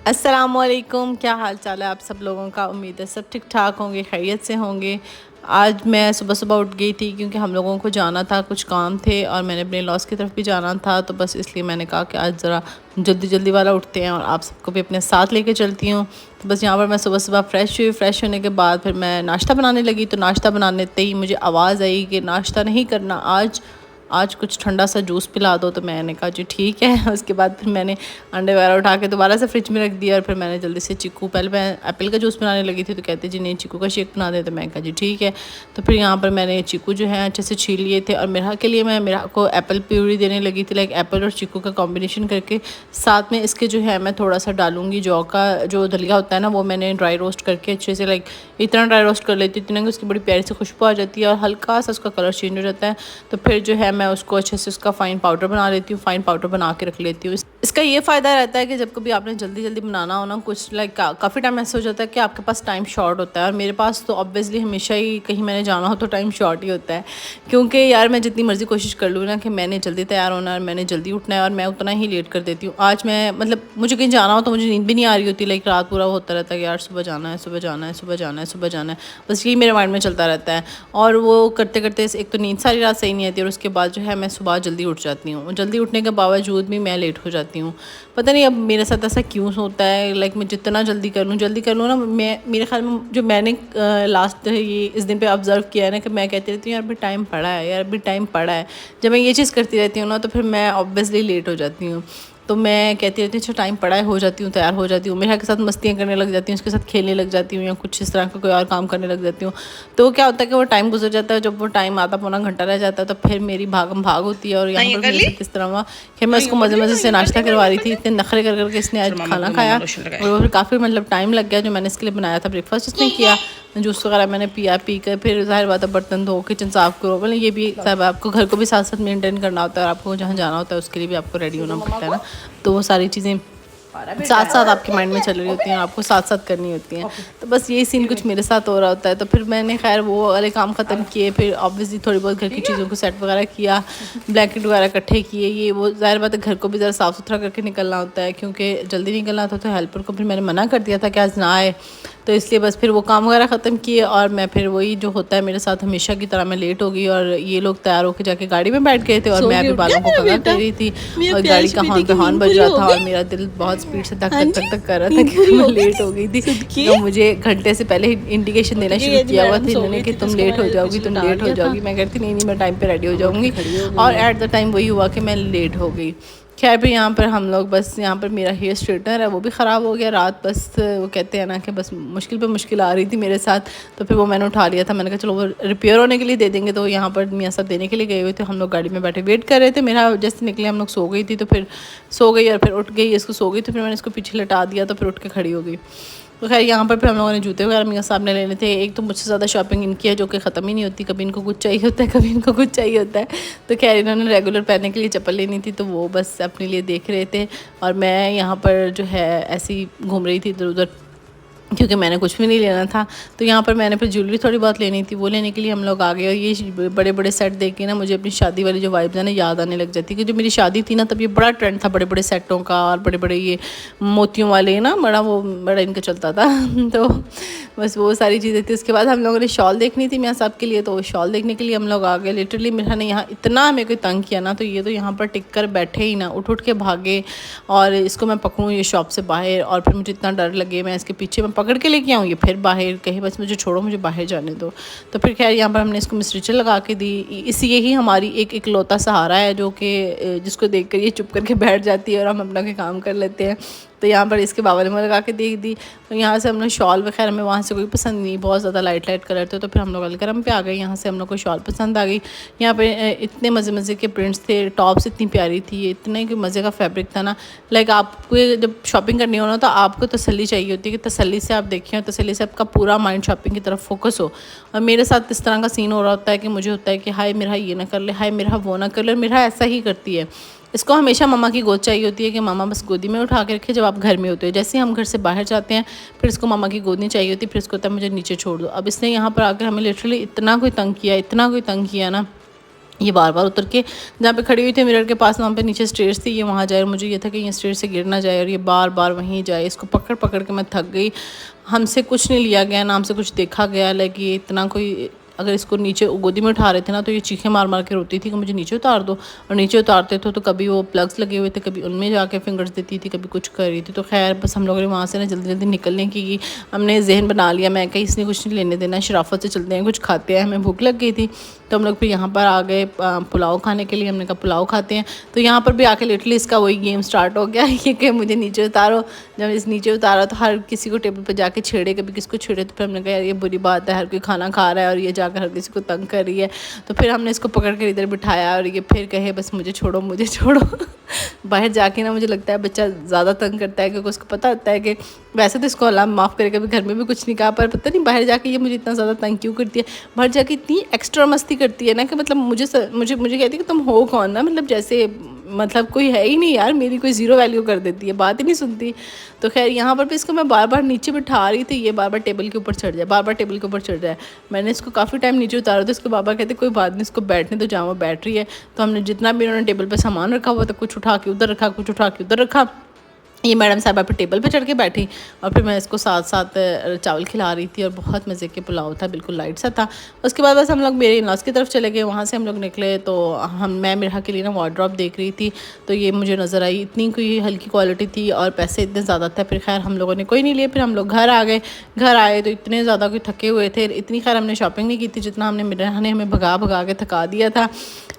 अस्सलामुअलैकुम, क्या हाल चाल है आप सब लोगों का। उम्मीद है सब ठीक ठाक होंगे, खैरियत से होंगे। आज मैं सुबह सुबह उठ गई थी क्योंकि हम लोगों को जाना था, कुछ काम थे और मैंने अपने लॉस की तरफ भी जाना था, तो बस इसलिए मैंने कहा कि आज ज़रा जल्दी जल्दी वाला उठते हैं और आप सबको भी अपने साथ लेके चलती हूँ। तो बस यहाँ पर मैं सुबह सुबह फ़्रेश हुई। फ़्रेश होने के बाद फिर मैं नाश्ता बनाने लगी, तो नाश्ता बनाने ही मुझे आवाज़ आई कि नाश्ता नहीं करना आज, आज कुछ ठंडा सा जूस पिला दो। तो मैंने कहा जी ठीक है। उसके बाद फिर मैंने अंडे वगैरह उठा के दोबारा से फ्रिज में रख दिया और फिर मैंने जल्दी से चीकू, पहले मैं एप्पल का जूस बनाने लगी थी तो कहते जी नहीं चीकू का शेक बना दे, तो मैं कहा जी ठीक है। तो फिर यहाँ पर मैंने चीकू जो है अच्छे से छील लिए थे और मेरा के लिए मैं मेरा को एप्पल प्यूरी देने लगी थी, लाइक एप्पल और चीकू का कॉम्बिनेशन करके। साथ में इसके जो है मैं थोड़ा सा डालूंगी जौ का जो दलिया होता है ना, वो मैंने ड्राई रोस्ट करके अच्छे से, लाइक इतना ड्राई रोस्ट कर लेती हूँ इतना कि उसकी बड़ी प्यारी से खुशबू आ जाती है और हल्का सा उसका कलर चेंज हो जाता है। तो फिर जो है मैं उसको अच्छे से उसका फ़ाइन पाउडर बना लेती हूँ, फ़ाइन पाउडर बना के रख लेती हूँ। इसका ये फ़ायदा रहता है कि जब कभी आपने जल्दी जल्दी बनाना हो ना कुछ, लाइक काफ़ी टाइम ऐसा हो जाता है कि आपके पास टाइम शॉर्ट होता है, और मेरे पास तो ऑब्वियसली हमेशा ही कहीं मैंने जाना हो तो टाइम शॉर्ट ही होता है। क्योंकि यार मैं जितनी मर्ज़ी कोशिश कर लूँ ना कि मैंने जल्दी तैयार होना है, मैंने जल्दी उठना है, और मैं उतना ही लेट कर देती हूँ। आज मैं मतलब मुझे कहीं जाना हो तो मुझे नींद भी नहीं आ रही होती, लाइक रात पूरा होता रहता है कि यार सुबह जाना है, सुबह जाना है, सुबह जाना है, सुबह जाना है, बस यही मेरे माइंड में चलता रहता है। और वो करते करते एक तो नींद सारी रात सही नहीं आती और उसके बाद जो है मैं सुबह जल्दी उठ जाती हूँ। जल्दी उठने के बावजूद भी मैं लेट हो जाती हूँ। पता नहीं अब मेरे साथ ऐसा क्यों होता है, लाइक मैं जितना जल्दी कर लूँ ना, मैं मेरे ख्याल में जो मैंने लास्ट ये इस दिन पे ऑब्ज़र्व किया है ना कि मैं कहती रहती हूँ यार अभी टाइम पड़ा है, यार अभी टाइम पड़ा है। जब मैं ये चीज़ करती रहती हूँ ना तो फिर मैं ऑब्वियसली लेट हो जाती हूँ। तो मैं कहती रहती हूँ अच्छा टाइम पड़ा है, हो जाती हूँ, तैयार हो जाती हूँ, मेरे के साथ मस्तियाँ करने लग जाती हूँ, उसके साथ खेलने लग जाती हूँ या कुछ इस तरह का कोई और काम करने लग जाती हूँ। तो क्या होता है कि वो टाइम गुजर जाता है, जब वो टाइम आधा पौना घंटा रह जाता है तो फिर मेरी भागम भाग होती है। और यहाँ पर मेरे साथ किस तरह हुआ कि मैं उसको मज़े मज़े से नाश्ता करवा रही थी, इतने नखरे कर करके इसने आज खाना खाया और वो फिर काफ़ी मतलब टाइम लग गया। जो मैंने इसके लिए बनाया था ब्रेकफास्ट इसने किया, जूस वगैरह मैंने पिया, पी कर फिर ज़ाहिर बात है बर्तन धो, किचन साफ़ करो, मतलब ये भी सब आपको घर को भी साथ साथ मेंटेन करना होता है और आपको जहाँ जाना होता है उसके लिए भी आपको रेडी होना पड़ता है ना। तो वो सारी चीज़ें साथ साथ आपके माइंड में चल रही होती हैं, आपको साथ साथ करनी होती हैं। तो बस यही सीन कुछ मेरे साथ हो रहा होता है। तो फिर मैंने खैर वो वाले काम ख़त्म किए, फिर ऑब्वियसली थोड़ी बहुत घर की चीज़ों को सेट वगैरह किया, ब्लैंकेट वगैरह इकट्ठे किए, ये वो ज़ाहिर बात है घर को भी ज़रा साफ़ सुथरा करके निकलना होता है क्योंकि जल्दी निकलना था। तो हेल्पर को फिर मैंने मना कर दिया था कि आज ना आए, तो इसलिए बस फिर वो काम वगैरह ख़त्म किए और मैं फिर वही जो होता है मेरे साथ हमेशा की तरह मैं लेट हो गई। और ये लोग तैयार होकर जाके गाड़ी में बैठ गए थे और मैं अभी बालों को कलर दे रही थी और गाड़ी का हॉर्न पे हॉर्न बज रहा था और मेरा दिल बहुत स्पीड से धक धक धक धक कर रहा था कि मैं लेट हो गई थी। तो मुझे घंटे से पहले ही इंडिकेशन देना शुरू किया हुआ था इन्होंने कि तुम लेट हो जाओगी, तुम लेट हो जाओगी। मैं कहती नहीं नहीं मैं टाइम पे रेडी हो जाऊँगी और एट द टाइम वही हुआ कि मैं लेट हो गई। खैर भी यहाँ पर हम लोग बस यहाँ पर मेरा हेयर स्ट्रेटनर है वो भी ख़राब हो गया रात, बस वो कहते हैं ना कि बस मुश्किल पे मुश्किल आ रही थी मेरे साथ। तो फिर वो मैंने उठा लिया था, मैंने कहा चलो वो रिपेयर होने के लिए दे देंगे। तो यहाँ पर मियाँ साहब देने के लिए गए हुए थे, हम लोग गाड़ी में बैठे वेट कर रहे थे। मेरा जैसे निकले हम लोग सो गई थी, तो फिर सो गई और फिर उठ गई, इसको सो गई तो फिर मैंने इसको पीछे लटा दिया तो फिर उठ के खड़ी हो गई। तो खैर यहाँ पर फिर हम लोगों ने जूते वगैरह मियाँ साहब ने लेने थे। एक तो मुझसे ज़्यादा शॉपिंग इनकी है जो कि ख़त्म ही नहीं होती, कभी इनको कुछ चाहिए होता है, कभी इनको कुछ चाहिए होता है। तो खैर इन्होंने रेगुलर पहनने के लिए चप्पल लेनी थी तो वो बस अपने लिए देख रहे थे और मैं यहाँ पर जो है ऐसी घूम रही थी इधर उधर क्योंकि मैंने कुछ भी नहीं लेना था। तो यहाँ पर मैंने फिर ज्वेलरी थोड़ी बहुत लेनी थी, वो लेने के लिए हम लोग आ गए। और ये बड़े बड़े सेट देख के ना मुझे अपनी शादी वाली जो वाइब्स है ना याद आने लग जाती है कि जो मेरी शादी थी ना तब ये बड़ा ट्रेंड था बड़े बड़े सेटों का और बड़े बड़े ये मोतियों वाले ना, बड़ा इनका चलता था। तो बस वो सारी चीज़ें थी। उसके बाद हम लोगों ने शॉल देखनी थी मियाँ साहब के लिए, तो शॉल देखने के लिए हम लोग आ गए। लिटरली मेरा ने यहाँ इतना मेरे को तंग किया ना, तो ये तो यहाँ पर टिक कर बैठे ही ना, उठ के भागे और इसको मैं पकड़ूँ ये शॉप से बाहर, और फिर मुझे इतना डर लगे मैं इसके पीछे मैं पकड़ के लेके आऊँ ये फिर बाहर कहीं, बस मुझे छोड़ो, मुझे बाहर जाने दो। तो फिर खैर यहाँ पर हमने इसको मिस्ट्रीचर लगा के दी। इसी यही हमारी एक इकलौता सहारा है जो कि जिसको देख कर ये चुप करके बैठ जाती है और हम अपना के काम कर लेते हैं। तो यहाँ पर इसके बाबा ने लगा के देख दी। तो यहाँ से हमने शॉल वगैरह हमें वहाँ से कोई पसंद नहीं, बहुत ज़्यादा लाइट लाइट कलर थे। तो फिर हम लोग अलगरम पे आ गए, यहाँ से हम लोग को शॉल पसंद आ गई। यहाँ पे इतने मज़े मज़े के प्रिंट्स थे, टॉप्स इतनी प्यारी थी, इतने कि मज़े का फैब्रिक था ना। लाइक आपको जब शॉपिंग करनी हो ना तो आपको तसल्ली चाहिए होती है कि तसल्ली से आप देखें, तसल्ली से आपका पूरा माइंड शॉपिंग की तरफ फोकस हो। और मेरे साथ इस तरह का सीन हो रहा होता है कि मुझे होता है कि हाय मेरा ये ना कर ले, हाय मेरा वो ना कर ले। और मेरा ऐसा ही करती है, इसको हमेशा मम्मा की गोद चाहिए होती है कि मम्मा बस गोदी में उठा के रखे जब आप घर में होते हो। जैसे ही हम घर से बाहर जाते हैं फिर इसको मम्मा की गोद नहीं चाहिए होती, फिर इसको होता है मुझे नीचे छोड़ दो। अब इसने यहाँ पर आकर हमें लिटरली इतना कोई तंग किया, इतना कोई तंग किया ना ये बार बार उतर के जहाँ पे खड़ी हुई थी मिरर के पास, वहाँ पे नीचे स्टेयर्स थी, ये वहाँ जाए, और मुझे ये था कि ये स्टेयर से गिर ना जाए, और ये बार बार वहीं जाए। इसको पकड़ पकड़ के मैं थक गई। हमसे कुछ नहीं लिया गया, ना हमसे कुछ देखा गया। लाइक ये इतना कोई, अगर इसको नीचे गोदी में उठा रहे थे ना तो ये चीखें मार मार के रोती थी कि मुझे नीचे उतार दो। और नीचे उतारते थे तो कभी वो प्लग्स लगे हुए थे, कभी उनमें जाके फिंगर्स देती थी, कभी कुछ कर रही थी। तो खैर बस हम लोगों ने वहाँ से ना जल्दी जल्दी निकलने की हमने जहन बना लिया। मैं कहीं इसने कुछ नहीं लेने देना, शराफत से चलते हैं, कुछ खाते हैं। हमें भूख लग गई थी तो हम लोग फिर यहाँ पर आ गए पुलाव खाने के लिए। हमने कहा पुलाव खाते हैं। तो यहाँ पर भी आके लिटरली इसका वही गेम स्टार्ट हो गया ये कि मुझे नीचे उतारो। जब इस नीचे उतारा तो हर किसी को टेबल पर जाके छेड़े, कभी किसको छेड़े। तो फिर हमने कहा यार ये बुरी बात है, हर कोई खाना खा रहा है और ये जाकर हर किसी को तंग कर रही है। तो फिर हमने इसको पकड़ कर इधर बिठाया और ये फिर कहे बस मुझे छोड़ो मुझे छोड़ो बाहर जाके ना मुझे लगता है बच्चा ज़्यादा तंग करता है, क्योंकि उसको पता होता है कि वैसे तो इसको अल्लाह माफ़ करे, कभी घर में भी कुछ नहीं कहा, पर पता नहीं बाहर जाके ये मुझे इतना ज़्यादा तंग क्यों करती है। बाहर जाके इतनी एक्स्ट्रा मस्ती करती है ना कि मतलब मुझे कहती है कि तुम हो कौन ना, मतलब जैसे मतलब कोई है ही नहीं यार, मेरी कोई ज़ीरो वैल्यू कर देती है, बात ही नहीं सुनती। तो खैर यहाँ पर भी इसको मैं बार बार नीचे बिठा रही थी, ये बार बार टेबल के ऊपर चढ़ जाए, बार बार टेबल के ऊपर चढ़ जाए। मैंने इसको काफ़ी टाइम नीचे उतारा तो इसके बाबा कहते कोई बात नहीं, इसको बैठने तो जहाँ वो बैठ रही है। तो हमने जितना भी उन्होंने टेबल पर सामान रखा हुआ था, कुछ उठा के उधर रखा, कुछ उठा के उधर रखा। ये मैडम साहब पे टेबल पे चढ़ के बैठी और फिर मैं इसको साथ साथ चावल खिला रही थी और बहुत मज़े के पुलाव था, बिल्कुल लाइट सा था। उसके बाद बस हम लोग मेरे इन-लॉज़ की तरफ चले गए। वहाँ से हम लोग निकले तो मैं मेरा के लिए ना वार्डरोब देख रही थी, तो ये मुझे नज़र आई, इतनी कोई हल्की क्वालिटी थी और पैसे इतने ज़्यादा थे। फिर खैर हम लोगों ने कोई नहीं लिए। फिर हम लोग घर आ गए। घर आए तो इतने ज़्यादा कोई थके हुए थे, इतनी खैर हमने शॉपिंग नहीं की थी जितना हमने मिराह ने हमें भगा भगा के थका दिया था।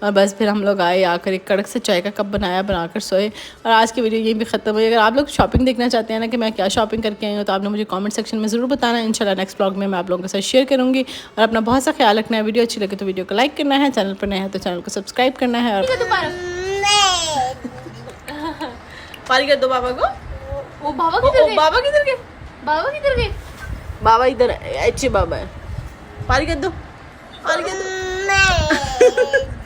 और बस फिर हम लोग आए, आकर एक कड़क से चाय का कप बनाया, बनाकर सोए। और आज की वीडियो यहीं भी ख़त्म हुई। अगर आप लोग शॉपिंग देखना चाहते हैं ना कि मैं क्या शॉपिंग करके आई हूँ, तो आपने मुझे कमेंट सेक्शन में ज़रूर बताना। इंशाल्लाह नेक्स्ट ब्लॉग में मैं आप लोगों के साथ शेयर करूँगी। और अपना बहुत सा ख्याल रखना है। वीडियो अच्छी लगे तो वीडियो को लाइक करना है, चैनल पर नए हैं तो चैनल को सब्सक्राइब करना है। और पारी कर दो बाबा को। वो बाबा किधर गए? बाबा किधर गए? बाबा किधर गए? बाबा इधर अच्छे बाबा है। पारी कर दो, पारी कर दो।